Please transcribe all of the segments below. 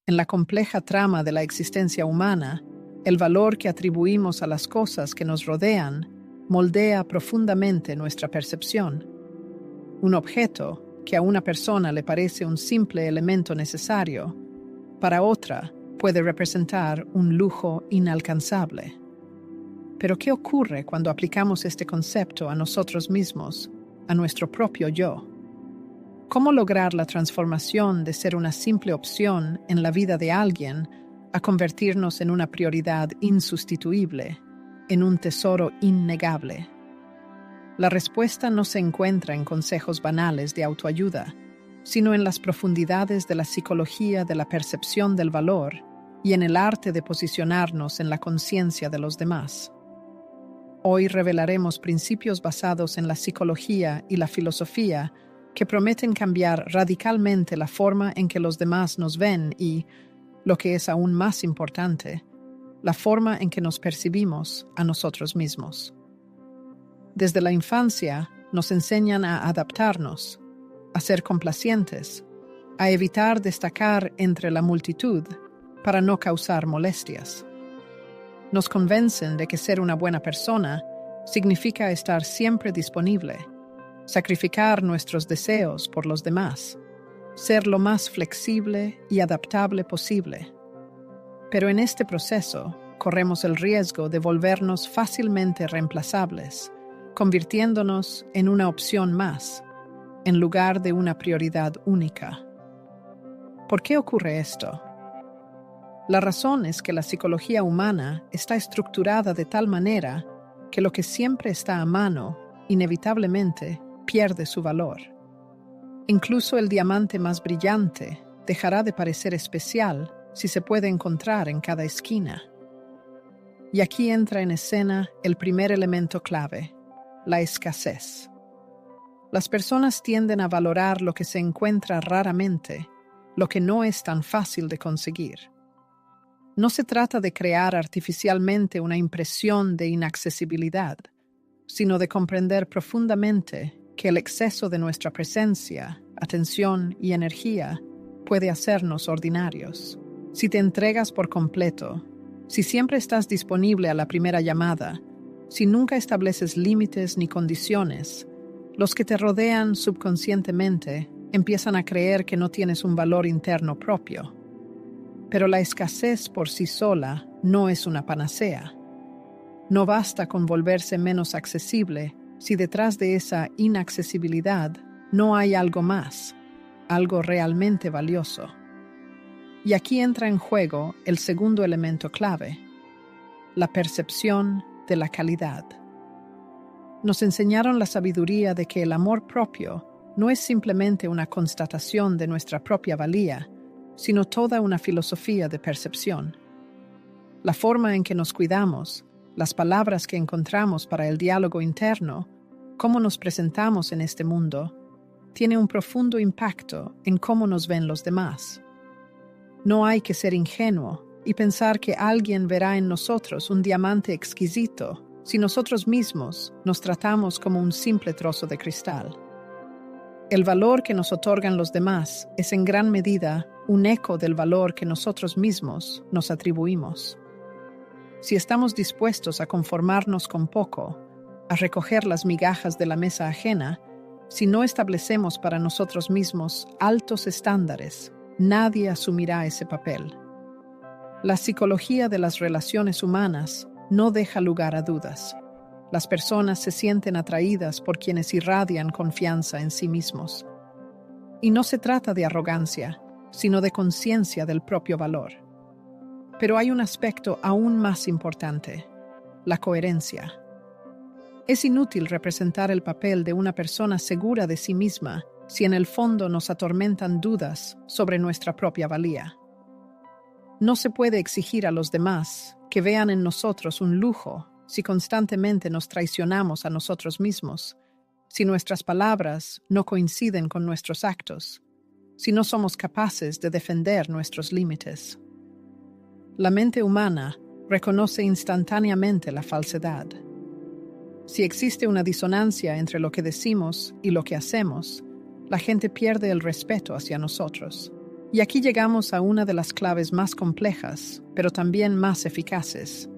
En la compleja trama de la existencia humana, el valor que atribuimos a las cosas que nos rodean moldea profundamente nuestra percepción. Un objeto que a una persona le parece un simple elemento necesario, para otra puede representar un lujo inalcanzable. Pero ¿qué ocurre cuando aplicamos este concepto a nosotros mismos, a nuestro propio yo? ¿Cómo lograr la transformación de ser una simple opción en la vida de alguien a convertirnos en una prioridad insustituible, en un tesoro innegable? La respuesta no se encuentra en consejos banales de autoayuda, sino en las profundidades de la psicología de la percepción del valor y en el arte de posicionarnos en la conciencia de los demás. Hoy revelaremos principios basados en la psicología y la filosofía que prometen cambiar radicalmente la forma en que los demás nos ven y, lo que es aún más importante, la forma en que nos percibimos a nosotros mismos. Desde la infancia nos enseñan a adaptarnos, a ser complacientes, a evitar destacar entre la multitud para no causar molestias. Nos convencen de que ser una buena persona significa estar siempre disponible, sacrificar nuestros deseos por los demás, ser lo más flexible y adaptable posible. Pero en este proceso corremos el riesgo de volvernos fácilmente reemplazables, convirtiéndonos en una opción más, en lugar de una prioridad única. ¿Por qué ocurre esto? La razón es que la psicología humana está estructurada de tal manera que lo que siempre está a mano, inevitablemente, pierde su valor. Incluso el diamante más brillante dejará de parecer especial si se puede encontrar en cada esquina. Y aquí entra en escena el primer elemento clave, la escasez. Las personas tienden a valorar lo que se encuentra raramente, lo que no es tan fácil de conseguir. No se trata de crear artificialmente una impresión de inaccesibilidad, sino de comprender profundamente que el exceso de nuestra presencia, atención y energía puede hacernos ordinarios. Si te entregas por completo, si siempre estás disponible a la primera llamada, si nunca estableces límites ni condiciones, los que te rodean subconscientemente empiezan a creer que no tienes un valor interno propio. Pero la escasez por sí sola no es una panacea. No basta con volverse menos accesible si detrás de esa inaccesibilidad no hay algo más, algo realmente valioso. Y aquí entra en juego el segundo elemento clave, la percepción de la calidad. Nos enseñaron la sabiduría de que el amor propio no es simplemente una constatación de nuestra propia valía, sino toda una filosofía de percepción. La forma en que nos cuidamos, las palabras que encontramos para el diálogo interno, cómo nos presentamos en este mundo, tiene un profundo impacto en cómo nos ven los demás. No hay que ser ingenuo y pensar que alguien verá en nosotros un diamante exquisito si nosotros mismos nos tratamos como un simple trozo de cristal. El valor que nos otorgan los demás es en gran medida un eco del valor que nosotros mismos nos atribuimos. Si estamos dispuestos a conformarnos con poco, a recoger las migajas de la mesa ajena, si no establecemos para nosotros mismos altos estándares, nadie asumirá ese papel. La psicología de las relaciones humanas no deja lugar a dudas. Las personas se sienten atraídas por quienes irradian confianza en sí mismos. Y no se trata de arrogancia, sino de conciencia del propio valor. Pero hay un aspecto aún más importante, la coherencia. Es inútil representar el papel de una persona segura de sí misma si en el fondo nos atormentan dudas sobre nuestra propia valía. No se puede exigir a los demás que vean en nosotros un lujo si constantemente nos traicionamos a nosotros mismos, si nuestras palabras no coinciden con nuestros actos, si no somos capaces de defender nuestros límites. La mente humana reconoce instantáneamente la falsedad. Si existe una disonancia entre lo que decimos y lo que hacemos, la gente pierde el respeto hacia nosotros. Y aquí llegamos a una de las claves más complejas, pero también más eficaces: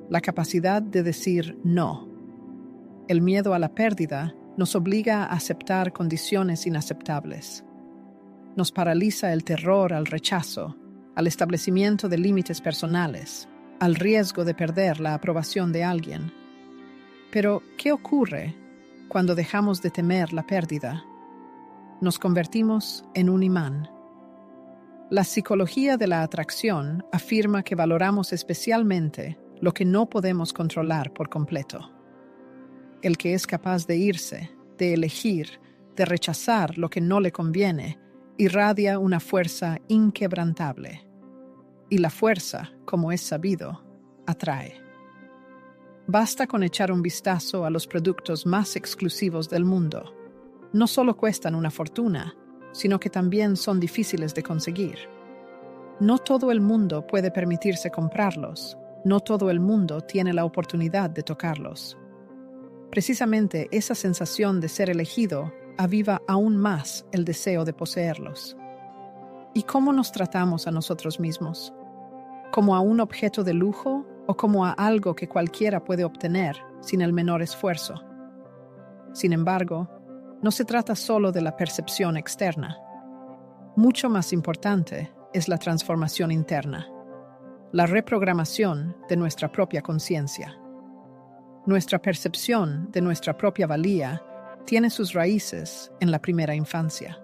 la capacidad de decir no. El miedo a la pérdida nos obliga a aceptar condiciones inaceptables. Nos paraliza el terror al rechazo, al establecimiento de límites personales, al riesgo de perder la aprobación de alguien. Pero, ¿qué ocurre cuando dejamos de temer la pérdida? Nos convertimos en un imán. La psicología de la atracción afirma que valoramos especialmente lo que no podemos controlar por completo. El que es capaz de irse, de elegir, de rechazar lo que no le conviene, irradia una fuerza inquebrantable. Y la fuerza, como es sabido, atrae. Basta con echar un vistazo a los productos más exclusivos del mundo. No solo cuestan una fortuna, sino que también son difíciles de conseguir. No todo el mundo puede permitirse comprarlos. No todo el mundo tiene la oportunidad de tocarlos. Precisamente esa sensación de ser elegido aviva aún más el deseo de poseerlos. ¿Y cómo nos tratamos a nosotros mismos? ¿Como a un objeto de lujo o como a algo que cualquiera puede obtener sin el menor esfuerzo? Sin embargo, no se trata solo de la percepción externa. Mucho más importante es la transformación interna, la reprogramación de nuestra propia conciencia. Nuestra percepción de nuestra propia valía tiene sus raíces en la primera infancia.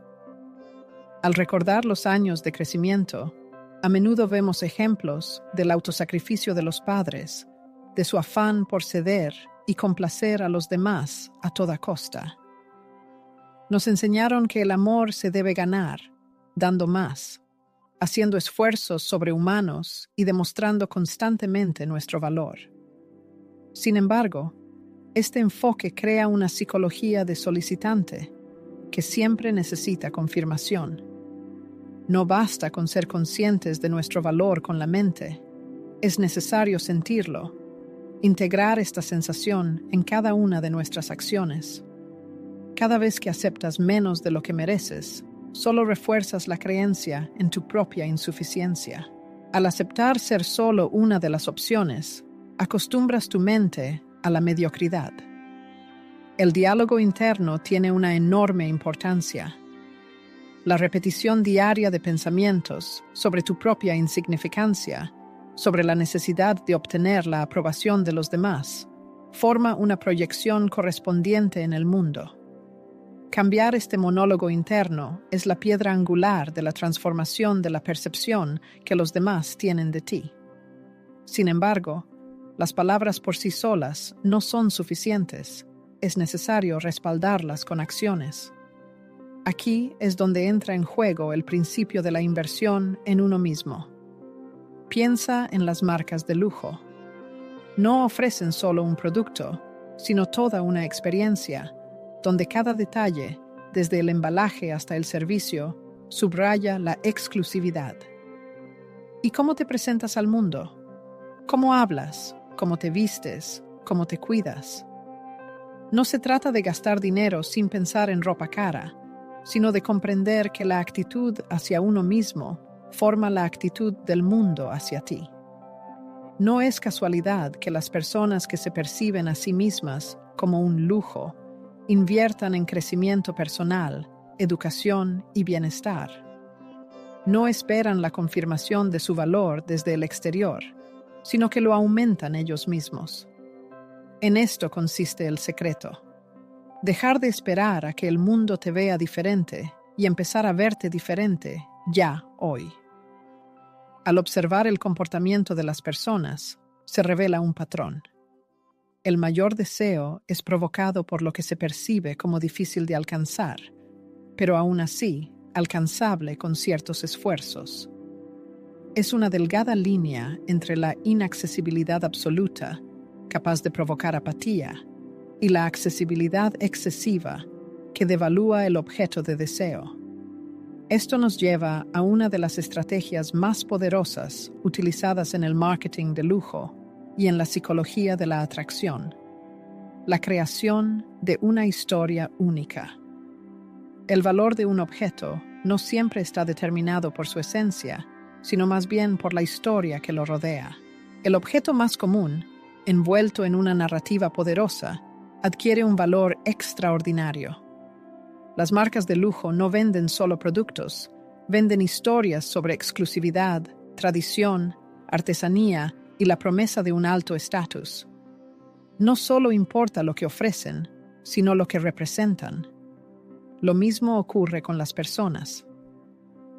Al recordar los años de crecimiento, a menudo vemos ejemplos del autosacrificio de los padres, de su afán por ceder y complacer a los demás a toda costa. Nos enseñaron que el amor se debe ganar, dando más, haciendo esfuerzos sobrehumanos y demostrando constantemente nuestro valor. Sin embargo, este enfoque crea una psicología de solicitante que siempre necesita confirmación. No basta con ser conscientes de nuestro valor con la mente, es necesario sentirlo, integrar esta sensación en cada una de nuestras acciones. Cada vez que aceptas menos de lo que mereces, solo refuerzas la creencia en tu propia insuficiencia. Al aceptar ser solo una de las opciones, acostumbras tu mente a la mediocridad. El diálogo interno tiene una enorme importancia. La repetición diaria de pensamientos sobre tu propia insignificancia, sobre la necesidad de obtener la aprobación de los demás, forma una proyección correspondiente en el mundo. Cambiar este monólogo interno es la piedra angular de la transformación de la percepción que los demás tienen de ti. Sin embargo, las palabras por sí solas no son suficientes. Es necesario respaldarlas con acciones. Aquí es donde entra en juego el principio de la inversión en uno mismo. Piensa en las marcas de lujo. No ofrecen solo un producto, sino toda una experiencia, donde cada detalle, desde el embalaje hasta el servicio, subraya la exclusividad. ¿Y cómo te presentas al mundo? ¿Cómo hablas? ¿Cómo te vistes? ¿Cómo te cuidas? No se trata de gastar dinero sin pensar en ropa cara, sino de comprender que la actitud hacia uno mismo forma la actitud del mundo hacia ti. No es casualidad que las personas que se perciben a sí mismas como un lujo inviertan en crecimiento personal, educación y bienestar. No esperan la confirmación de su valor desde el exterior, sino que lo aumentan ellos mismos. En esto consiste el secreto. Dejar de esperar a que el mundo te vea diferente y empezar a verte diferente ya hoy. Al observar el comportamiento de las personas, se revela un patrón. El mayor deseo es provocado por lo que se percibe como difícil de alcanzar, pero aún así, alcanzable con ciertos esfuerzos. Es una delgada línea entre la inaccesibilidad absoluta, capaz de provocar apatía, y la accesibilidad excesiva, que devalúa el objeto de deseo. Esto nos lleva a una de las estrategias más poderosas utilizadas en el marketing de lujo y en la psicología de la atracción: la creación de una historia única. El valor de un objeto no siempre está determinado por su esencia, sino más bien por la historia que lo rodea. El objeto más común, envuelto en una narrativa poderosa, adquiere un valor extraordinario. Las marcas de lujo no venden solo productos, venden historias sobre exclusividad, tradición, artesanía y la promesa de un alto estatus. No solo importa lo que ofrecen, sino lo que representan. Lo mismo ocurre con las personas.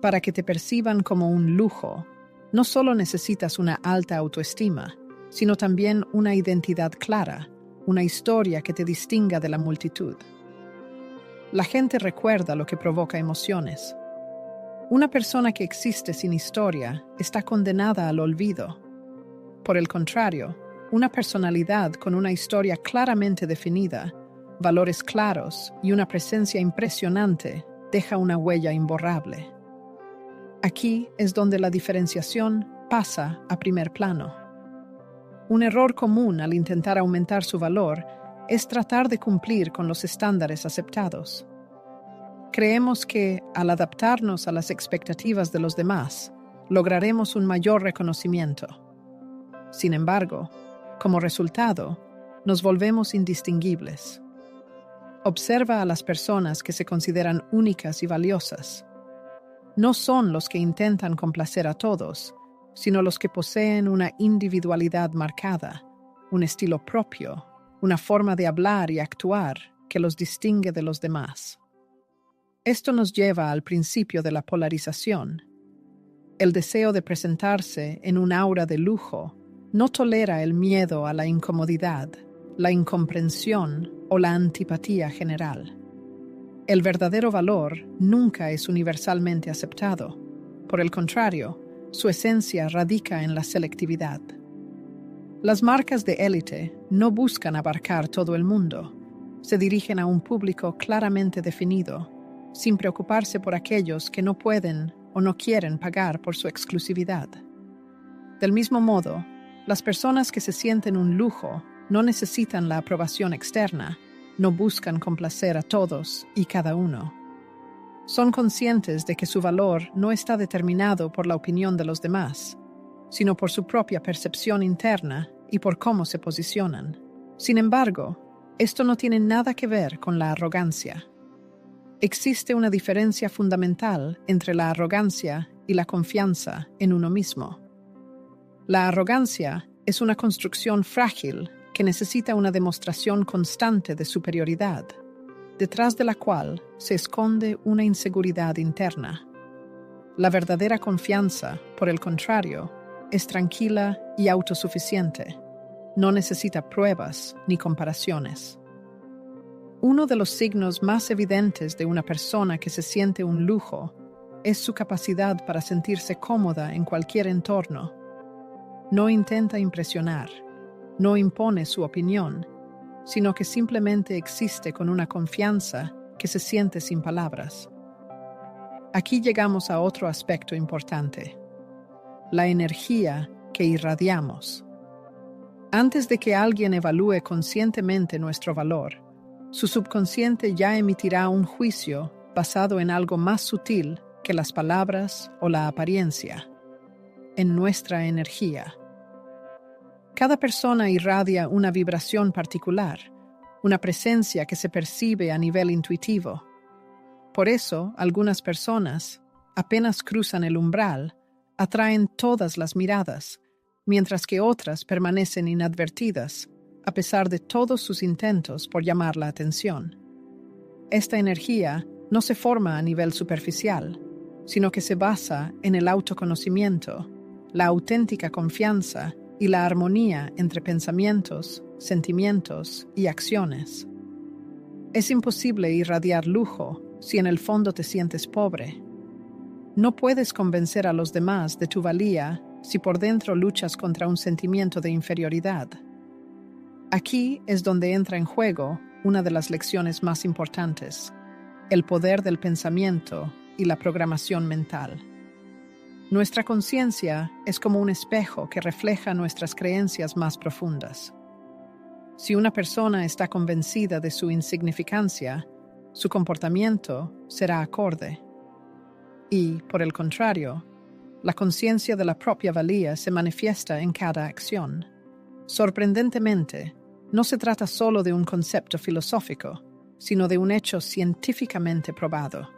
Para que te perciban como un lujo, no solo necesitas una alta autoestima, sino también una identidad clara, una historia que te distinga de la multitud. La gente recuerda lo que provoca emociones. Una persona que existe sin historia está condenada al olvido. Por el contrario, una personalidad con una historia claramente definida, valores claros y una presencia impresionante deja una huella imborrable. Aquí es donde la diferenciación pasa a primer plano. Un error común al intentar aumentar su valor es tratar de cumplir con los estándares aceptados. Creemos que, al adaptarnos a las expectativas de los demás, lograremos un mayor reconocimiento. Sin embargo, como resultado, nos volvemos indistinguibles. Observa a las personas que se consideran únicas y valiosas. No son los que intentan complacer a todos, sino los que poseen una individualidad marcada, un estilo propio, una forma de hablar y actuar que los distingue de los demás. Esto nos lleva al principio de la polarización. El deseo de presentarse en un aura de lujo no tolera el miedo a la incomodidad, la incomprensión o la antipatía general. El verdadero valor nunca es universalmente aceptado. Por el contrario, su esencia radica en la selectividad. Las marcas de élite no buscan abarcar todo el mundo. Se dirigen a un público claramente definido, sin preocuparse por aquellos que no pueden o no quieren pagar por su exclusividad. Del mismo modo, las personas que se sienten un lujo no necesitan la aprobación externa, no buscan complacer a todos y cada uno. Son conscientes de que su valor no está determinado por la opinión de los demás, sino por su propia percepción interna y por cómo se posicionan. Sin embargo, esto no tiene nada que ver con la arrogancia. Existe una diferencia fundamental entre la arrogancia y la confianza en uno mismo. La arrogancia es una construcción frágil que necesita una demostración constante de superioridad, detrás de la cual se esconde una inseguridad interna. La verdadera confianza, por el contrario, es tranquila y autosuficiente. No necesita pruebas ni comparaciones. Uno de los signos más evidentes de una persona que se siente un lujo es su capacidad para sentirse cómoda en cualquier entorno. No intenta impresionar, no impone su opinión, sino que simplemente existe con una confianza que se siente sin palabras. Aquí llegamos a otro aspecto importante: la energía que irradiamos. Antes de que alguien evalúe conscientemente nuestro valor, su subconsciente ya emitirá un juicio basado en algo más sutil que las palabras o la apariencia, en nuestra energía. Cada persona irradia una vibración particular, una presencia que se percibe a nivel intuitivo. Por eso, algunas personas, apenas cruzan el umbral, atraen todas las miradas, mientras que otras permanecen inadvertidas, a pesar de todos sus intentos por llamar la atención. Esta energía no se forma a nivel superficial, sino que se basa en el autoconocimiento, la auténtica confianza y la armonía entre pensamientos, sentimientos y acciones. Es imposible irradiar lujo si en el fondo te sientes pobre. No puedes convencer a los demás de tu valía si por dentro luchas contra un sentimiento de inferioridad. Aquí es donde entra en juego una de las lecciones más importantes: el poder del pensamiento y la programación mental. Nuestra conciencia es como un espejo que refleja nuestras creencias más profundas. Si una persona está convencida de su insignificancia, su comportamiento será acorde. y, por el contrario, la conciencia de la propia valía se manifiesta en cada acción. Sorprendentemente, no se trata solo de un concepto filosófico, sino de un hecho científicamente probado.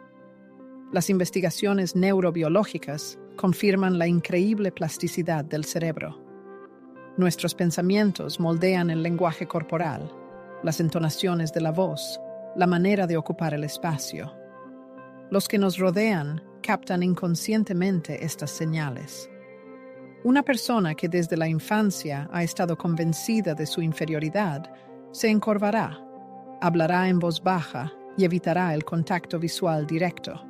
Las investigaciones neurobiológicas confirman la increíble plasticidad del cerebro. Nuestros pensamientos moldean el lenguaje corporal, las entonaciones de la voz, la manera de ocupar el espacio. Los que nos rodean captan inconscientemente estas señales. Una persona que desde la infancia ha estado convencida de su inferioridad se encorvará, hablará en voz baja y evitará el contacto visual directo.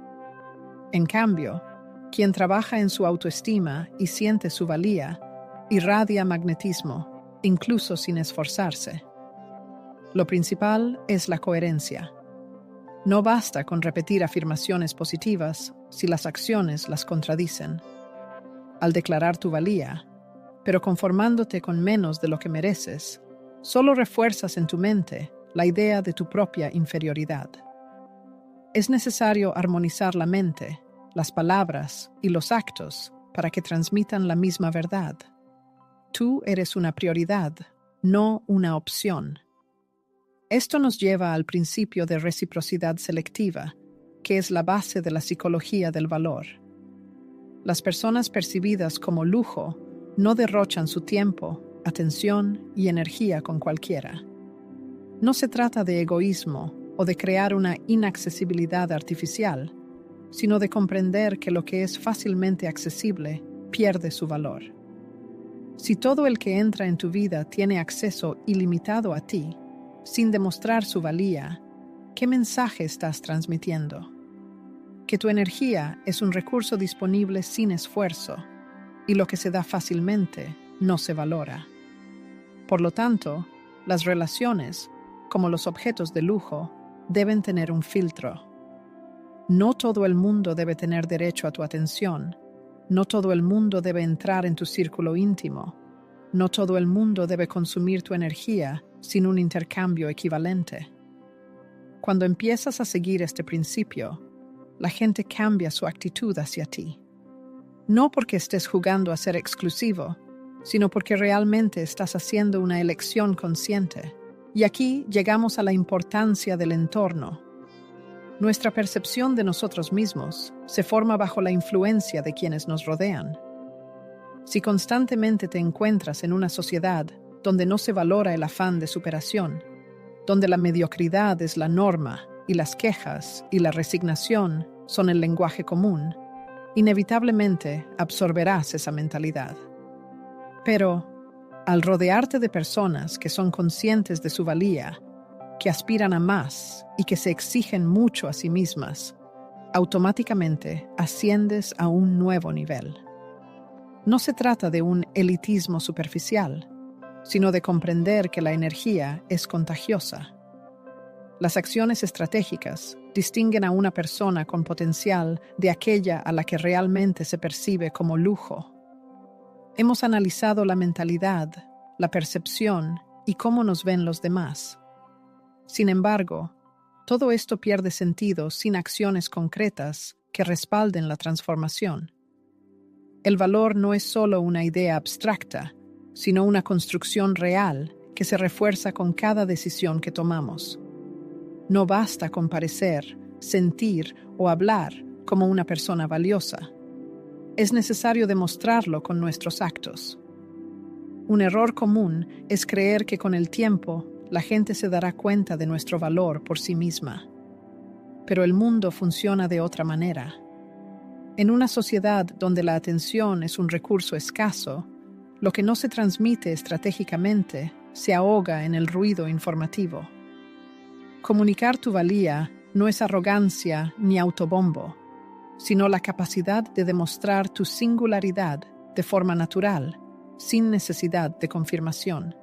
En cambio, quien trabaja en su autoestima y siente su valía, irradia magnetismo, incluso sin esforzarse. Lo principal es la coherencia. No basta con repetir afirmaciones positivas si las acciones las contradicen. Al declarar tu valía, pero conformándote con menos de lo que mereces, solo refuerzas en tu mente la idea de tu propia inferioridad. Es necesario armonizar la mente, las palabras y los actos para que transmitan la misma verdad. Tú eres una prioridad, no una opción. Esto nos lleva al principio de reciprocidad selectiva, que es la base de la psicología del valor. Las personas percibidas como lujo no derrochan su tiempo, atención y energía con cualquiera. No se trata de egoísmo o de crear una inaccesibilidad artificial, sino de comprender que lo que es fácilmente accesible pierde su valor. Si todo el que entra en tu vida tiene acceso ilimitado a ti, sin demostrar su valía, ¿qué mensaje estás transmitiendo? Que tu energía es un recurso disponible sin esfuerzo, y lo que se da fácilmente no se valora. Por lo tanto, las relaciones, como los objetos de lujo, deben tener un filtro. No todo el mundo debe tener derecho a tu atención, no todo el mundo debe entrar en tu círculo íntimo, no todo el mundo debe consumir tu energía sin un intercambio equivalente. Cuando empiezas a seguir este principio, la gente cambia su actitud hacia ti. No porque estés jugando a ser exclusivo, sino porque realmente estás haciendo una elección consciente. Y aquí llegamos a la importancia del entorno. Nuestra percepción de nosotros mismos se forma bajo la influencia de quienes nos rodean. Si constantemente te encuentras en una sociedad donde no se valora el afán de superación, donde la mediocridad es la norma y las quejas y la resignación son el lenguaje común, inevitablemente absorberás esa mentalidad. Pero, al rodearte de personas que son conscientes de su valía, que aspiran a más y que se exigen mucho a sí mismas, automáticamente asciendes a un nuevo nivel. No se trata de un elitismo superficial, sino de comprender que la energía es contagiosa. Las acciones estratégicas distinguen a una persona con potencial de aquella a la que realmente se percibe como lujo. Hemos analizado la mentalidad, la percepción y cómo nos ven los demás. Sin embargo, todo esto pierde sentido sin acciones concretas que respalden la transformación. El valor no es solo una idea abstracta, sino una construcción real que se refuerza con cada decisión que tomamos. No basta con parecer, sentir o hablar como una persona valiosa. Es necesario demostrarlo con nuestros actos. Un error común es creer que con el tiempo la gente se dará cuenta de nuestro valor por sí misma. Pero el mundo funciona de otra manera. En una sociedad donde la atención es un recurso escaso, lo que no se transmite estratégicamente se ahoga en el ruido informativo. Comunicar tu valía no es arrogancia ni autobombo, sino la capacidad de demostrar tu singularidad de forma natural, sin necesidad de confirmación.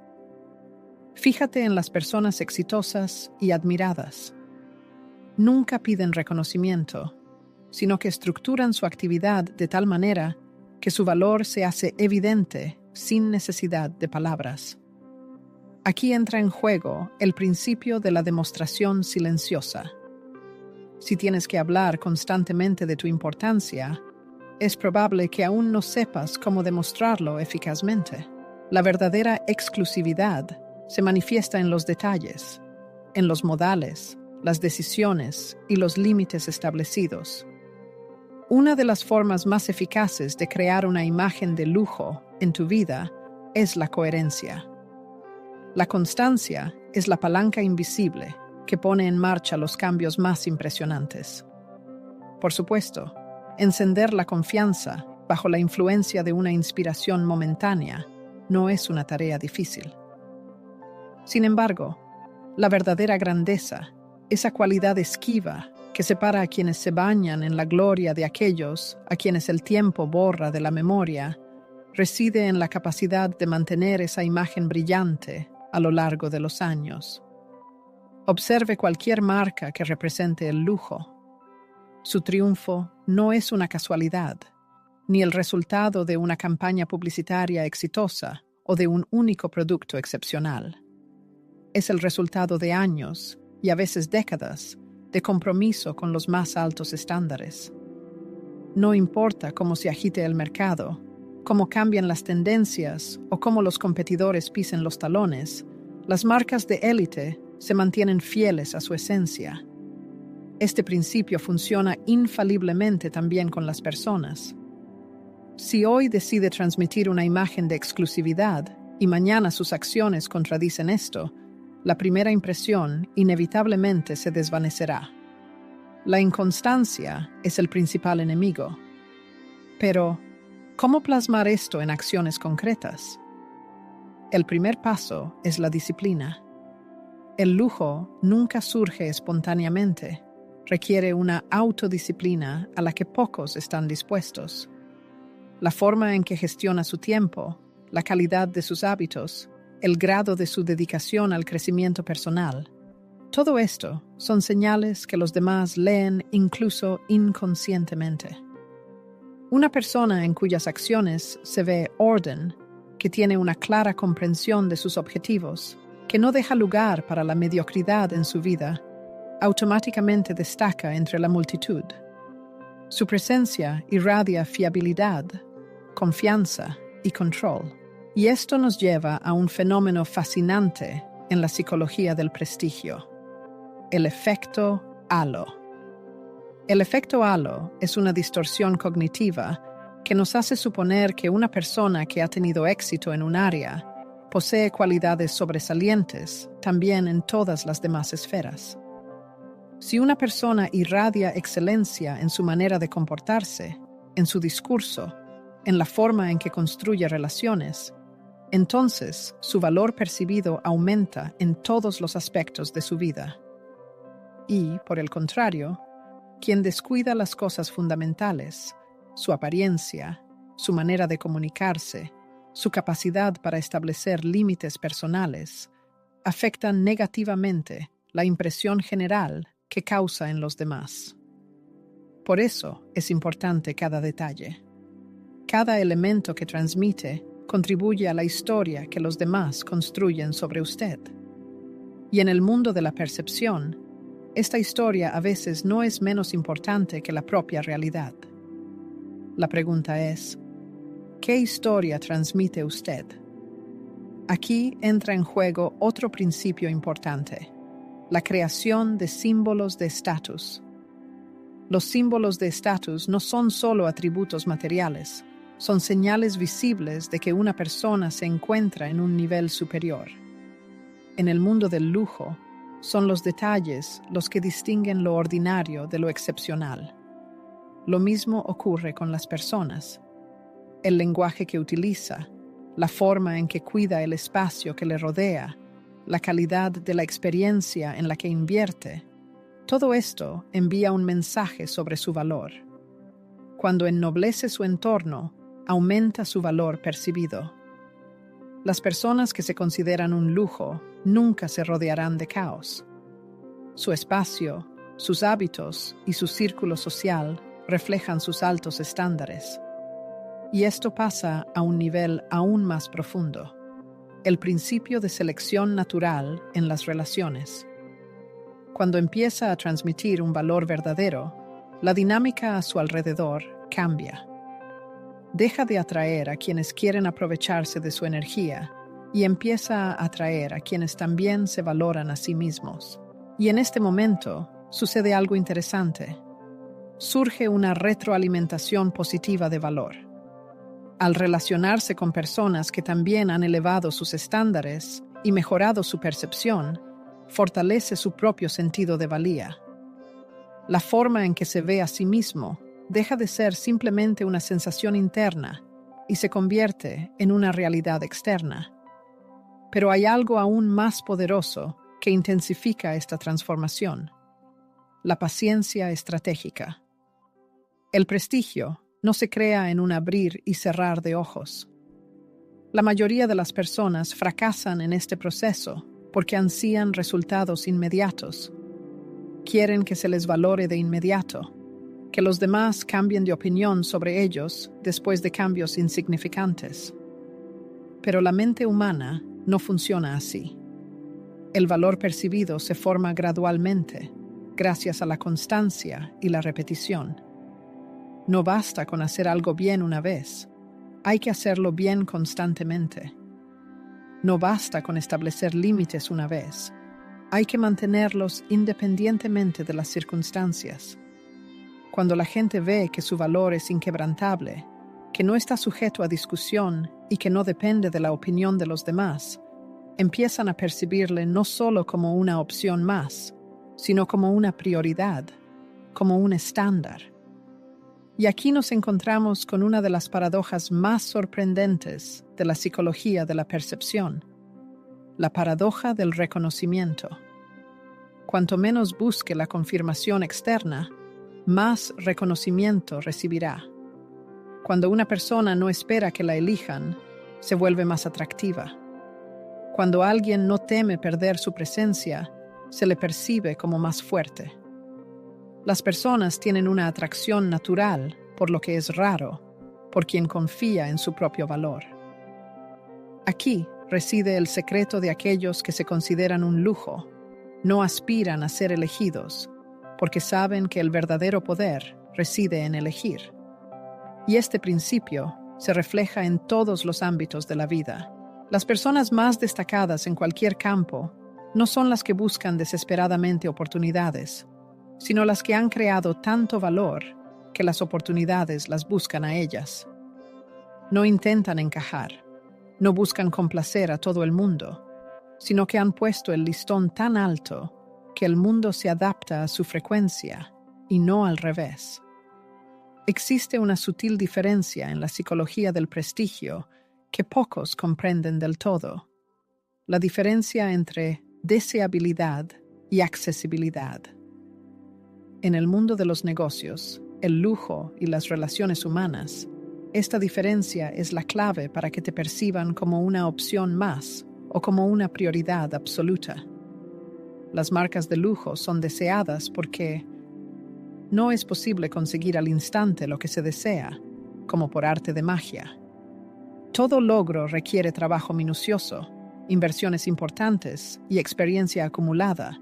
Fíjate en las personas exitosas y admiradas. Nunca piden reconocimiento, sino que estructuran su actividad de tal manera que su valor se hace evidente sin necesidad de palabras. Aquí entra en juego el principio de la demostración silenciosa. Si tienes que hablar constantemente de tu importancia, es probable que aún no sepas cómo demostrarlo eficazmente. La verdadera exclusividad se manifiesta en los detalles, en los modales, las decisiones y los límites establecidos. Una de las formas más eficaces de crear una imagen de lujo en tu vida es la coherencia. La constancia es la palanca invisible que pone en marcha los cambios más impresionantes. Por supuesto, encender la confianza bajo la influencia de una inspiración momentánea no es una tarea difícil. Sin embargo, la verdadera grandeza, esa cualidad esquiva que separa a quienes se bañan en la gloria de aquellos a quienes el tiempo borra de la memoria, reside en la capacidad de mantener esa imagen brillante a lo largo de los años. Observe cualquier marca que represente el lujo. Su triunfo no es una casualidad, ni el resultado de una campaña publicitaria exitosa o de un único producto excepcional. Es el resultado de años, y a veces décadas, de compromiso con los más altos estándares. No importa cómo se agite el mercado, cómo cambian las tendencias o cómo los competidores pisen los talones, las marcas de élite se mantienen fieles a su esencia. Este principio funciona infaliblemente también con las personas. Si hoy decide transmitir una imagen de exclusividad y mañana sus acciones contradicen esto, la primera impresión inevitablemente se desvanecerá. La inconstancia es el principal enemigo. Pero, ¿cómo plasmar esto en acciones concretas? El primer paso es la disciplina. El lujo nunca surge espontáneamente. Requiere una autodisciplina a la que pocos están dispuestos. La forma en que gestiona su tiempo, la calidad de sus hábitos, el grado de su dedicación al crecimiento personal. Todo esto son señales que los demás leen incluso inconscientemente. Una persona en cuyas acciones se ve orden, que tiene una clara comprensión de sus objetivos, que no deja lugar para la mediocridad en su vida, automáticamente destaca entre la multitud. Su presencia irradia fiabilidad, confianza y control. Y esto nos lleva a un fenómeno fascinante en la psicología del prestigio: el efecto halo. El efecto halo es una distorsión cognitiva que nos hace suponer que una persona que ha tenido éxito en un área posee cualidades sobresalientes también en todas las demás esferas. Si una persona irradia excelencia en su manera de comportarse, en su discurso, en la forma en que construye relaciones, entonces su valor percibido aumenta en todos los aspectos de su vida. Y, por el contrario, quien descuida las cosas fundamentales, su apariencia, su manera de comunicarse, su capacidad para establecer límites personales, afectan negativamente la impresión general que causa en los demás. Por eso es importante cada detalle. Cada elemento que transmite contribuye a la historia que los demás construyen sobre usted. Y en el mundo de la percepción, esta historia a veces no es menos importante que la propia realidad. La pregunta es: ¿qué historia transmite usted? Aquí entra en juego otro principio importante: la creación de símbolos de estatus. Los símbolos de estatus no son solo atributos materiales, son señales visibles de que una persona se encuentra en un nivel superior. En el mundo del lujo, son los detalles los que distinguen lo ordinario de lo excepcional. Lo mismo ocurre con las personas. El lenguaje que utiliza, la forma en que cuida el espacio que le rodea, la calidad de la experiencia en la que invierte, todo esto envía un mensaje sobre su valor. Cuando ennoblece su entorno, aumenta su valor percibido. Las personas que se consideran un lujo nunca se rodearán de caos. Su espacio, sus hábitos y su círculo social reflejan sus altos estándares. Y esto pasa a un nivel aún más profundo: el principio de selección natural en las relaciones. Cuando empieza a transmitir un valor verdadero, la dinámica a su alrededor cambia. Deja de atraer a quienes quieren aprovecharse de su energía y empieza a atraer a quienes también se valoran a sí mismos. Y en este momento sucede algo interesante. Surge una retroalimentación positiva de valor. Al relacionarse con personas que también han elevado sus estándares y mejorado su percepción, fortalece su propio sentido de valía. La forma en que se ve a sí mismo deja de ser simplemente una sensación interna y se convierte en una realidad externa. Pero hay algo aún más poderoso que intensifica esta transformación: la paciencia estratégica. El prestigio no se crea en un abrir y cerrar de ojos. La mayoría de las personas fracasan en este proceso porque ansían resultados inmediatos. Quieren que se les valore de inmediato, que los demás cambien de opinión sobre ellos después de cambios insignificantes. Pero la mente humana no funciona así. El valor percibido se forma gradualmente, gracias a la constancia y la repetición. No basta con hacer algo bien una vez, hay que hacerlo bien constantemente. No basta con establecer límites una vez, hay que mantenerlos independientemente de las circunstancias. Cuando la gente ve que su valor es inquebrantable, que no está sujeto a discusión y que no depende de la opinión de los demás, empiezan a percibirle no solo como una opción más, sino como una prioridad, como un estándar. Y aquí nos encontramos con una de las paradojas más sorprendentes de la psicología de la percepción: la paradoja del reconocimiento. Cuanto menos busque la confirmación externa, más reconocimiento recibirá. Cuando una persona no espera que la elijan, se vuelve más atractiva. Cuando alguien no teme perder su presencia, se le percibe como más fuerte. Las personas tienen una atracción natural por lo que es raro, por quien confía en su propio valor. Aquí reside el secreto de aquellos que se consideran un lujo. No aspiran a ser elegidos, porque saben que el verdadero poder reside en elegir. Y este principio se refleja en todos los ámbitos de la vida. Las personas más destacadas en cualquier campo no son las que buscan desesperadamente oportunidades, sino las que han creado tanto valor que las oportunidades las buscan a ellas. No intentan encajar, no buscan complacer a todo el mundo, sino que han puesto el listón tan alto que el mundo se adapta a su frecuencia y no al revés. Existe una sutil diferencia en la psicología del prestigio que pocos comprenden del todo: la diferencia entre deseabilidad y accesibilidad. En el mundo de los negocios, el lujo y las relaciones humanas, esta diferencia es la clave para que te perciban como una opción más o como una prioridad absoluta. Las marcas de lujo son deseadas porque no es posible conseguir al instante lo que se desea, como por arte de magia. Todo logro requiere trabajo minucioso, inversiones importantes y experiencia acumulada,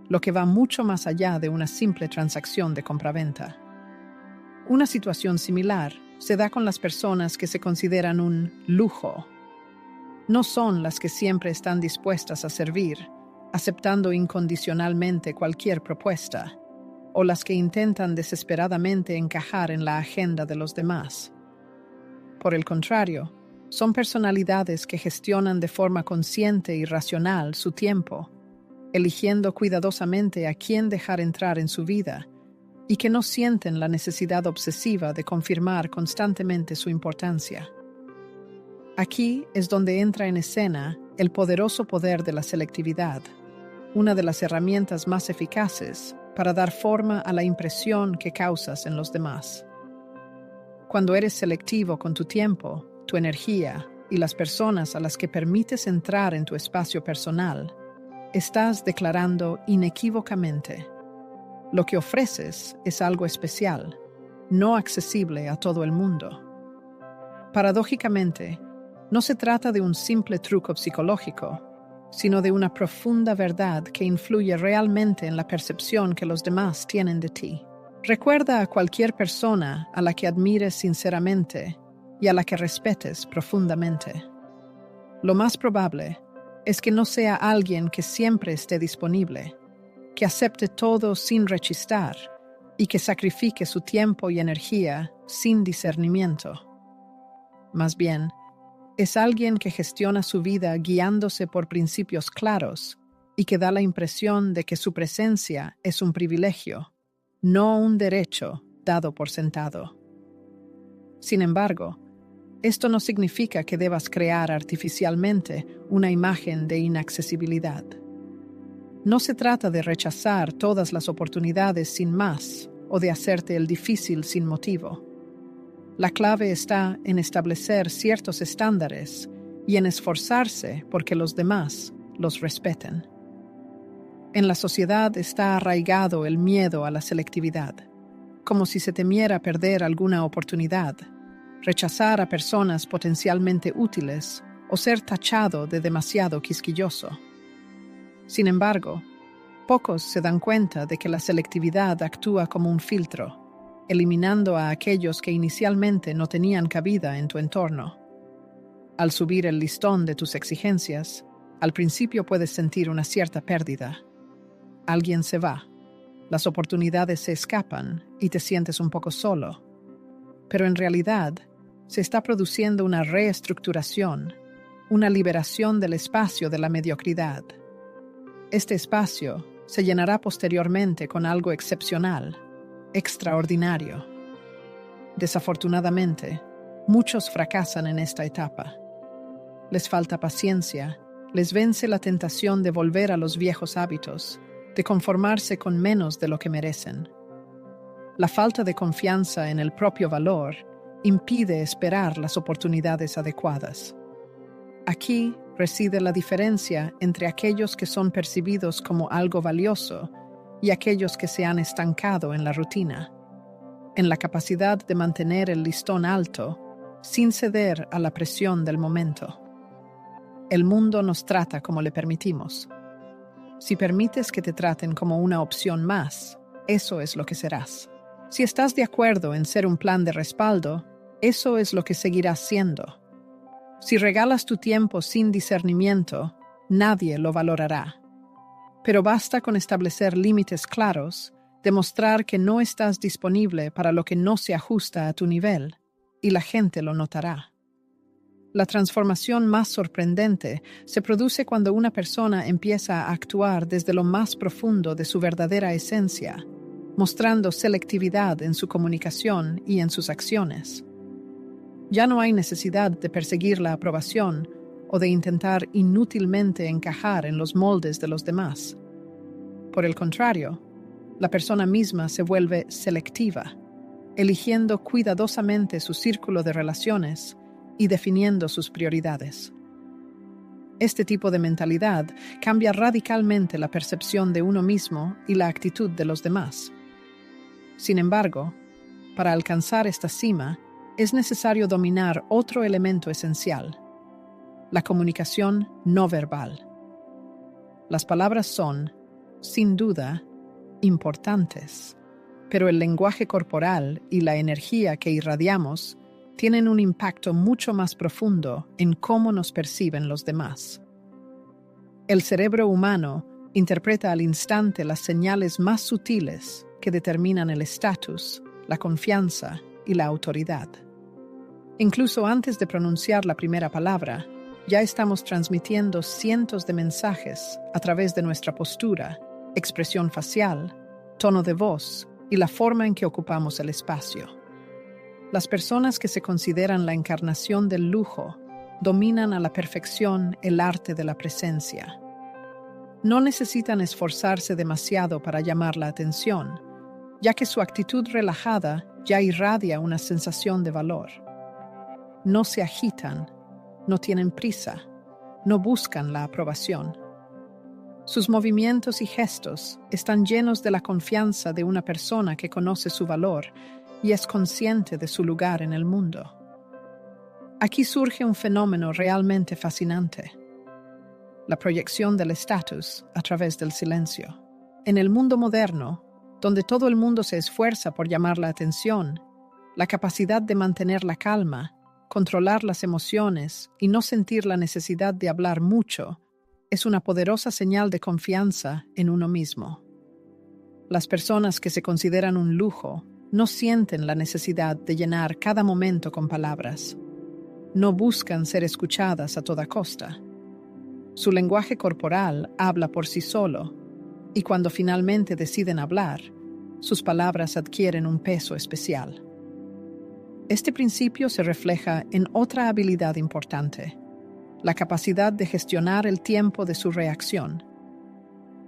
lo que va mucho más allá de una simple transacción de compraventa. Una situación similar se da con las personas que se consideran un lujo. No son las que siempre están dispuestas a servir, aceptando incondicionalmente cualquier propuesta, o las que intentan desesperadamente encajar en la agenda de los demás. Por el contrario, son personalidades que gestionan de forma consciente y racional su tiempo, eligiendo cuidadosamente a quién dejar entrar en su vida, y que no sienten la necesidad obsesiva de confirmar constantemente su importancia. Aquí es donde entra en escena el poderoso poder de la selectividad, una de las herramientas más eficaces para dar forma a la impresión que causas en los demás. Cuando eres selectivo con tu tiempo, tu energía y las personas a las que permites entrar en tu espacio personal, estás declarando inequívocamente: lo que ofreces es algo especial, no accesible a todo el mundo. Paradójicamente, no se trata de un simple truco psicológico, sino de una profunda verdad que influye realmente en la percepción que los demás tienen de ti. Recuerda a cualquier persona a la que admires sinceramente y a la que respetes profundamente. Lo más probable es que no sea alguien que siempre esté disponible, que acepte todo sin rechistar y que sacrifique su tiempo y energía sin discernimiento. Más bien, es alguien que gestiona su vida guiándose por principios claros y que da la impresión de que su presencia es un privilegio, no un derecho dado por sentado. Sin embargo, esto no significa que debas crear artificialmente una imagen de inaccesibilidad. No se trata de rechazar todas las oportunidades sin más o de hacerte el difícil sin motivo. La clave está en establecer ciertos estándares y en esforzarse porque los demás los respeten. En la sociedad está arraigado el miedo a la selectividad, como si se temiera perder alguna oportunidad, rechazar a personas potencialmente útiles o ser tachado de demasiado quisquilloso. Sin embargo, pocos se dan cuenta de que la selectividad actúa como un filtro, eliminando a aquellos que inicialmente no tenían cabida en tu entorno. Al subir el listón de tus exigencias, al principio puedes sentir una cierta pérdida. Alguien se va, las oportunidades se escapan y te sientes un poco solo. Pero en realidad, se está produciendo una reestructuración, una liberación del espacio de la mediocridad. Este espacio se llenará posteriormente con algo excepcional, extraordinario. Desafortunadamente, muchos fracasan en esta etapa. Les falta paciencia, les vence la tentación de volver a los viejos hábitos, de conformarse con menos de lo que merecen. La falta de confianza en el propio valor impide esperar las oportunidades adecuadas. Aquí reside la diferencia entre aquellos que son percibidos como algo valioso y aquellos que se han estancado en la rutina, en la capacidad de mantener el listón alto sin ceder a la presión del momento. El mundo nos trata como le permitimos. Si permites que te traten como una opción más, eso es lo que serás. Si estás de acuerdo en ser un plan de respaldo, eso es lo que seguirás siendo. Si regalas tu tiempo sin discernimiento, nadie lo valorará. Pero basta con establecer límites claros, demostrar que no estás disponible para lo que no se ajusta a tu nivel, y la gente lo notará. La transformación más sorprendente se produce cuando una persona empieza a actuar desde lo más profundo de su verdadera esencia, mostrando selectividad en su comunicación y en sus acciones. Ya no hay necesidad de perseguir la aprobación o de intentar inútilmente encajar en los moldes de los demás. Por el contrario, la persona misma se vuelve selectiva, eligiendo cuidadosamente su círculo de relaciones y definiendo sus prioridades. Este tipo de mentalidad cambia radicalmente la percepción de uno mismo y la actitud de los demás. Sin embargo, para alcanzar esta cima, es necesario dominar otro elemento esencial: la comunicación no verbal. Las palabras son, sin duda, importantes, pero el lenguaje corporal y la energía que irradiamos tienen un impacto mucho más profundo en cómo nos perciben los demás. El cerebro humano interpreta al instante las señales más sutiles que determinan el estatus, la confianza y la autoridad. Incluso antes de pronunciar la primera palabra, ya estamos transmitiendo cientos de mensajes a través de nuestra postura, expresión facial, tono de voz y la forma en que ocupamos el espacio. Las personas que se consideran la encarnación del lujo dominan a la perfección el arte de la presencia. No necesitan esforzarse demasiado para llamar la atención, ya que su actitud relajada ya irradia una sensación de valor. No se agitan, no tienen prisa, no buscan la aprobación. Sus movimientos y gestos están llenos de la confianza de una persona que conoce su valor y es consciente de su lugar en el mundo. Aquí surge un fenómeno realmente fascinante. la proyección del estatus a través del silencio. En el mundo moderno, donde todo el mundo se esfuerza por llamar la atención, la capacidad de mantener la calma, controlar las emociones y no sentir la necesidad de hablar mucho es una poderosa señal de confianza en uno mismo. Las personas que se consideran un lujo no sienten la necesidad de llenar cada momento con palabras. No buscan ser escuchadas a toda costa. Su lenguaje corporal habla por sí solo, y cuando finalmente deciden hablar, sus palabras adquieren un peso especial. Este principio se refleja en otra habilidad importante, la capacidad de gestionar el tiempo de su reacción.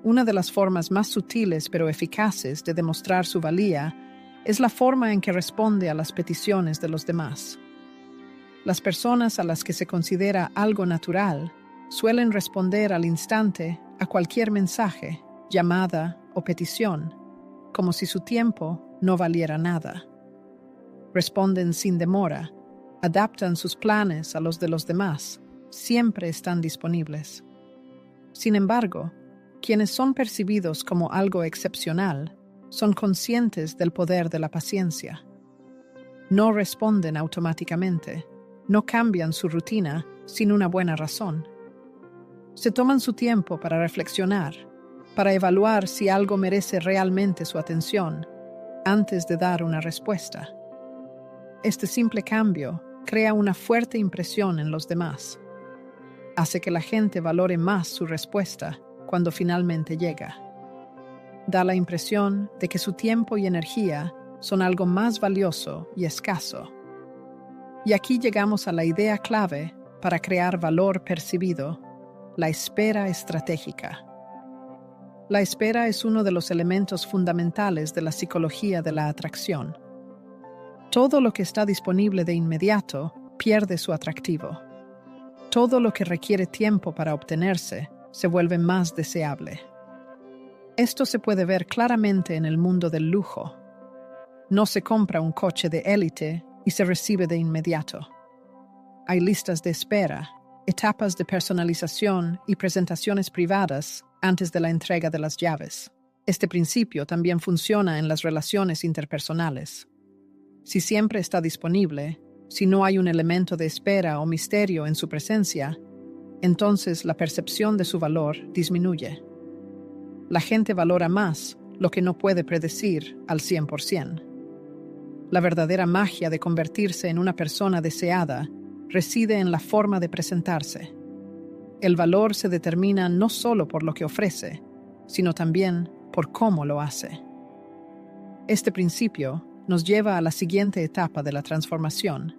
Una de las formas más sutiles pero eficaces de demostrar su valía es la forma en que responde a las peticiones de los demás. Las personas a las que se considera algo natural suelen responder al instante a cualquier mensaje, llamada o petición, como si su tiempo no valiera nada. Responden sin demora, adaptan sus planes a los de los demás, siempre están disponibles. Sin embargo, quienes son percibidos como algo excepcional son conscientes del poder de la paciencia. No responden automáticamente, no cambian su rutina sin una buena razón. Se toman su tiempo para reflexionar, para evaluar si algo merece realmente su atención, antes de dar una respuesta. Este simple cambio crea una fuerte impresión en los demás. Hace que la gente valore más su respuesta cuando finalmente llega. Da la impresión de que su tiempo y energía son algo más valioso y escaso. Y aquí llegamos a la idea clave para crear valor percibido: la espera estratégica. La espera es uno de los elementos fundamentales de la psicología de la atracción. Todo lo que está disponible de inmediato pierde su atractivo. Todo lo que requiere tiempo para obtenerse se vuelve más deseable. Esto se puede ver claramente en el mundo del lujo. No se compra un coche de élite y se recibe de inmediato. Hay listas de espera, etapas de personalización y presentaciones privadas antes de la entrega de las llaves. Este principio también funciona en las relaciones interpersonales. Si siempre está disponible, si no hay un elemento de espera o misterio en su presencia, entonces la percepción de su valor disminuye. La gente valora más lo que no puede predecir al 100%. La verdadera magia de convertirse en una persona deseada reside en la forma de presentarse. El valor se determina no solo por lo que ofrece, sino también por cómo lo hace. Este principio nos lleva a la siguiente etapa de la transformación,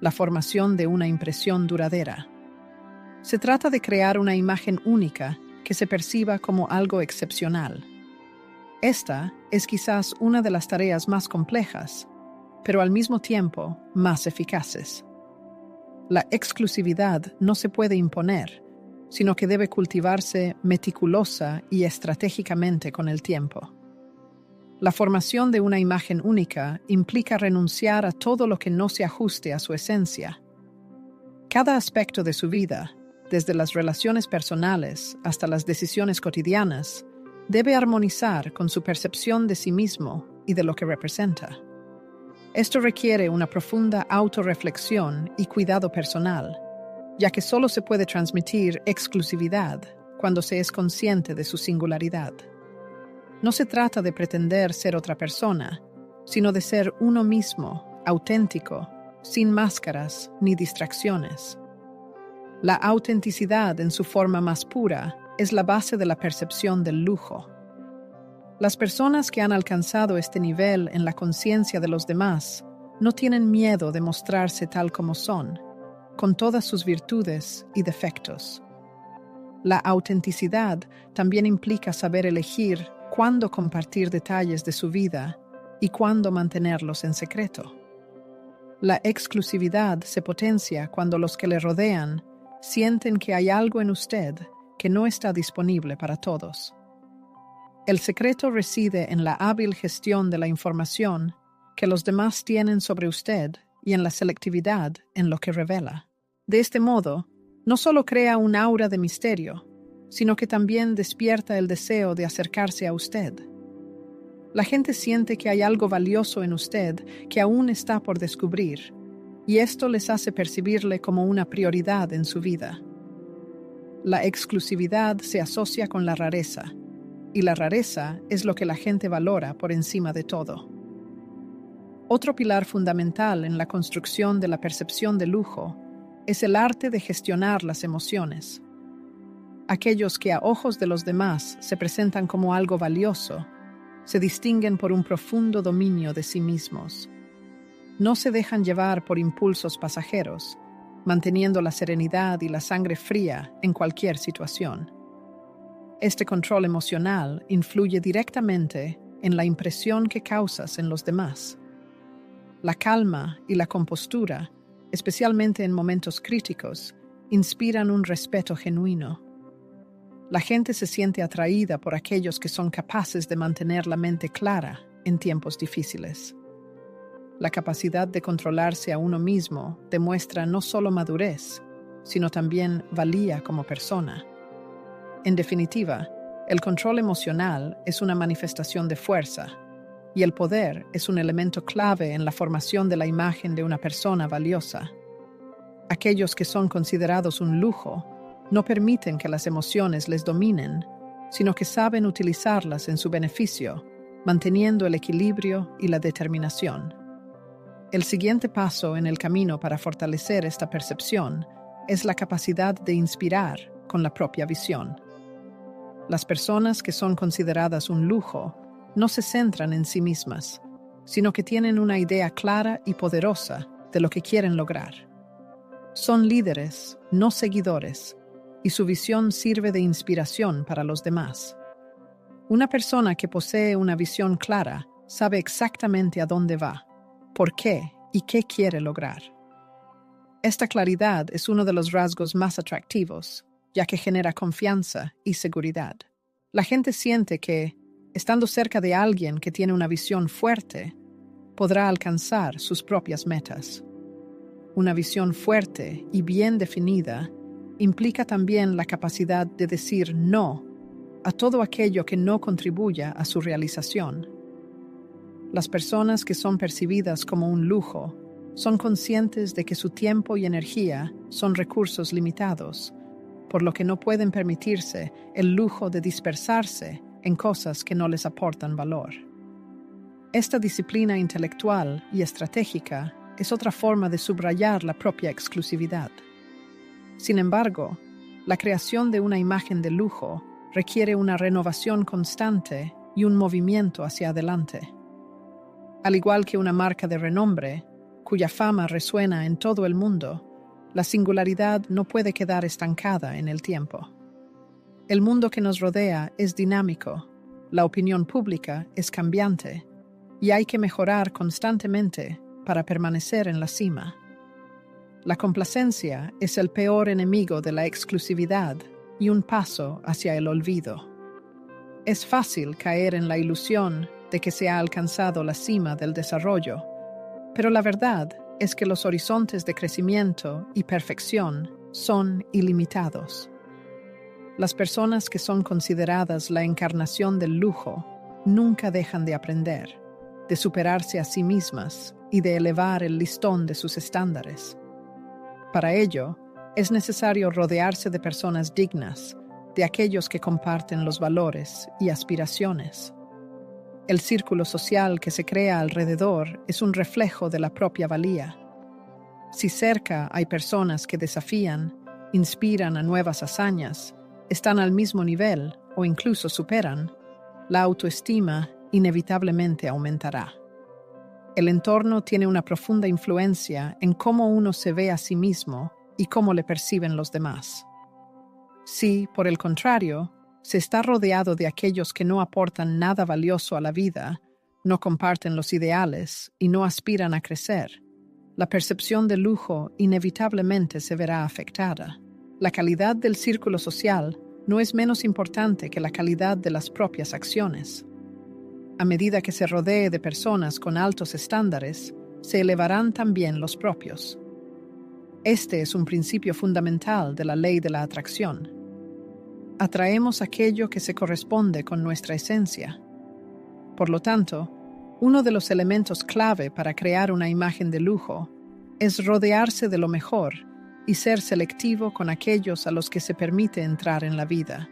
la formación de una impresión duradera. Se trata de crear una imagen única que se perciba como algo excepcional. Esta es quizás una de las tareas más complejas, pero al mismo tiempo más eficaces. La exclusividad no se puede imponer, sino que debe cultivarse meticulosa y estratégicamente con el tiempo. La formación de una imagen única implica renunciar a todo lo que no se ajuste a su esencia. Cada aspecto de su vida, desde las relaciones personales hasta las decisiones cotidianas, debe armonizar con su percepción de sí mismo y de lo que representa. Esto requiere una profunda autorreflexión y cuidado personal, ya que solo se puede transmitir exclusividad cuando se es consciente de su singularidad. No se trata de pretender ser otra persona, sino de ser uno mismo, auténtico, sin máscaras ni distracciones. La autenticidad en su forma más pura es la base de la percepción del lujo. Las personas que han alcanzado este nivel en la conciencia de los demás no tienen miedo de mostrarse tal como son, con todas sus virtudes y defectos. La autenticidad también implica saber elegir cuándo compartir detalles de su vida y cuándo mantenerlos en secreto. La exclusividad se potencia cuando los que le rodean sienten que hay algo en usted que no está disponible para todos. El secreto reside en la hábil gestión de la información que los demás tienen sobre usted y en la selectividad en lo que revela. De este modo, no solo crea un aura de misterio, sino que también despierta el deseo de acercarse a usted. La gente siente que hay algo valioso en usted que aún está por descubrir, y esto les hace percibirle como una prioridad en su vida. La exclusividad se asocia con la rareza, y la rareza es lo que la gente valora por encima de todo. Otro pilar fundamental en la construcción de la percepción de lujo es el arte de gestionar las emociones. Aquellos que a ojos de los demás se presentan como algo valioso, se distinguen por un profundo dominio de sí mismos. No se dejan llevar por impulsos pasajeros, manteniendo la serenidad y la sangre fría en cualquier situación. Este control emocional influye directamente en la impresión que causas en los demás. La calma y la compostura, especialmente en momentos críticos, inspiran un respeto genuino. La gente se siente atraída por aquellos que son capaces de mantener la mente clara en tiempos difíciles. La capacidad de controlarse a uno mismo demuestra no solo madurez, sino también valía como persona. En definitiva, el control emocional es una manifestación de fuerza, y el poder es un elemento clave en la formación de la imagen de una persona valiosa. Aquellos que son considerados un lujo no permiten que las emociones les dominen, sino que saben utilizarlas en su beneficio, manteniendo el equilibrio y la determinación. El siguiente paso en el camino para fortalecer esta percepción es la capacidad de inspirar con la propia visión. Las personas que son consideradas un lujo no se centran en sí mismas, sino que tienen una idea clara y poderosa de lo que quieren lograr. Son líderes, no seguidores, y su visión sirve de inspiración para los demás. Una persona que posee una visión clara sabe exactamente a dónde va, por qué y qué quiere lograr. Esta claridad es uno de los rasgos más atractivos, ya que genera confianza y seguridad. La gente siente que, estando cerca de alguien que tiene una visión fuerte, podrá alcanzar sus propias metas. Una visión fuerte y bien definida implica también la capacidad de decir no a todo aquello que no contribuya a su realización. Las personas que son percibidas como un lujo son conscientes de que su tiempo y energía son recursos limitados, por lo que no pueden permitirse el lujo de dispersarse en cosas que no les aportan valor. Esta disciplina intelectual y estratégica es otra forma de subrayar la propia exclusividad. Sin embargo, la creación de una imagen de lujo requiere una renovación constante y un movimiento hacia adelante. Al igual que una marca de renombre, cuya fama resuena en todo el mundo, la singularidad no puede quedar estancada en el tiempo. El mundo que nos rodea es dinámico, la opinión pública es cambiante, y hay que mejorar constantemente para permanecer en la cima. La complacencia es el peor enemigo de la exclusividad y un paso hacia el olvido. Es fácil caer en la ilusión de que se ha alcanzado la cima del desarrollo, pero la verdad es que los horizontes de crecimiento y perfección son ilimitados. Las personas que son consideradas la encarnación del lujo nunca dejan de aprender, de superarse a sí mismas y de elevar el listón de sus estándares. Para ello, es necesario rodearse de personas dignas, de aquellos que comparten los valores y aspiraciones. El círculo social que se crea alrededor es un reflejo de la propia valía. Si cerca hay personas que desafían, inspiran a nuevas hazañas, están al mismo nivel o incluso superan, la autoestima inevitablemente aumentará. El entorno tiene una profunda influencia en cómo uno se ve a sí mismo y cómo le perciben los demás. Si, por el contrario, se está rodeado de aquellos que no aportan nada valioso a la vida, no comparten los ideales y no aspiran a crecer, la percepción de lujo inevitablemente se verá afectada. La calidad del círculo social no es menos importante que la calidad de las propias acciones. A medida que se rodee de personas con altos estándares, se elevarán también los propios. Este es un principio fundamental de la ley de la atracción. atraemos aquello que se corresponde con nuestra esencia. Por lo tanto, uno de los elementos clave para crear una imagen de lujo es rodearse de lo mejor y ser selectivo con aquellos a los que se permite entrar en la vida.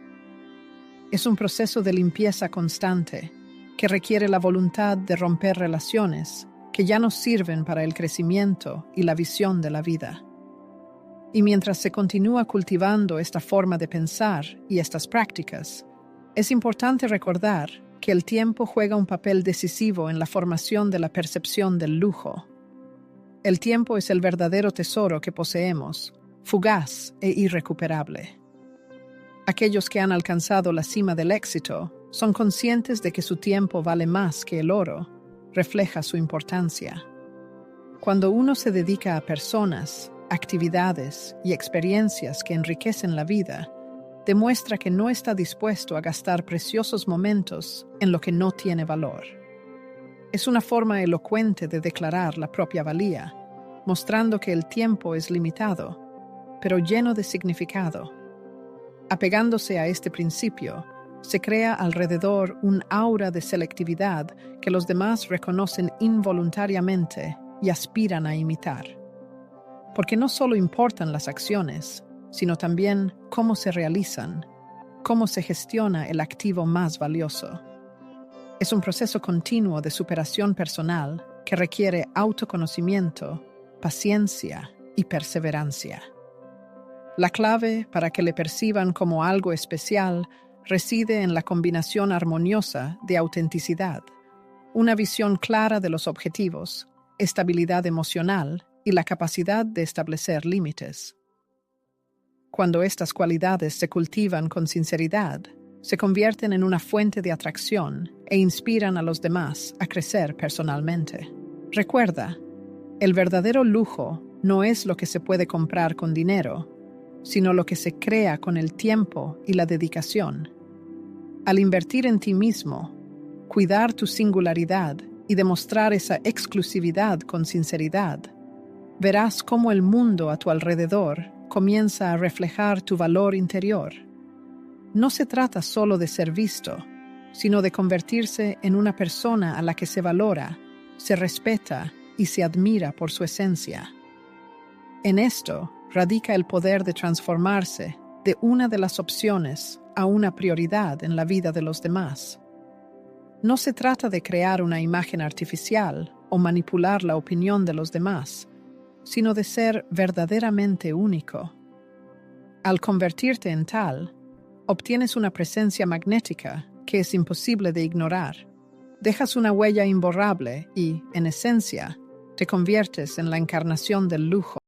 Es un proceso de limpieza constante que requiere la voluntad de romper relaciones que ya no sirven para el crecimiento y la visión de la vida. Y mientras se continúa cultivando esta forma de pensar y estas prácticas, es importante recordar que el tiempo juega un papel decisivo en la formación de la percepción del lujo. El tiempo es el verdadero tesoro que poseemos, fugaz e irrecuperable. Aquellos que han alcanzado la cima del éxito son conscientes de que su tiempo vale más que el oro, refleja su importancia. Cuando uno se dedica a personas, actividades y experiencias que enriquecen la vida, demuestra que no está dispuesto a gastar preciosos momentos en lo que no tiene valor. Es una forma elocuente de declarar la propia valía, mostrando que el tiempo es limitado, pero lleno de significado. Apegándose a este principio, se crea alrededor un aura de selectividad que los demás reconocen involuntariamente y aspiran a imitar. Porque no solo importan las acciones, sino también cómo se realizan, cómo se gestiona el activo más valioso. Es un proceso continuo de superación personal que requiere autoconocimiento, paciencia y perseverancia. La clave para que le perciban como algo especial reside en la combinación armoniosa de autenticidad, una visión clara de los objetivos, estabilidad emocional y la capacidad de establecer límites. Cuando estas cualidades se cultivan con sinceridad, se convierten en una fuente de atracción e inspiran a los demás a crecer personalmente. Recuerda, el verdadero lujo no es lo que se puede comprar con dinero, sino lo que se crea con el tiempo y la dedicación. Al invertir en ti mismo, cuidar tu singularidad y demostrar esa exclusividad con sinceridad, verás cómo el mundo a tu alrededor comienza a reflejar tu valor interior. No se trata solo de ser visto, sino de convertirse en una persona a la que se valora, se respeta y se admira por su esencia. En esto radica el poder de transformarse de una de las opciones a una prioridad en la vida de los demás. No se trata de crear una imagen artificial o manipular la opinión de los demás, sino de ser verdaderamente único. Al convertirte en tal, obtienes una presencia magnética que es imposible de ignorar. Dejas una huella imborrable y, en esencia, te conviertes en la encarnación del lujo.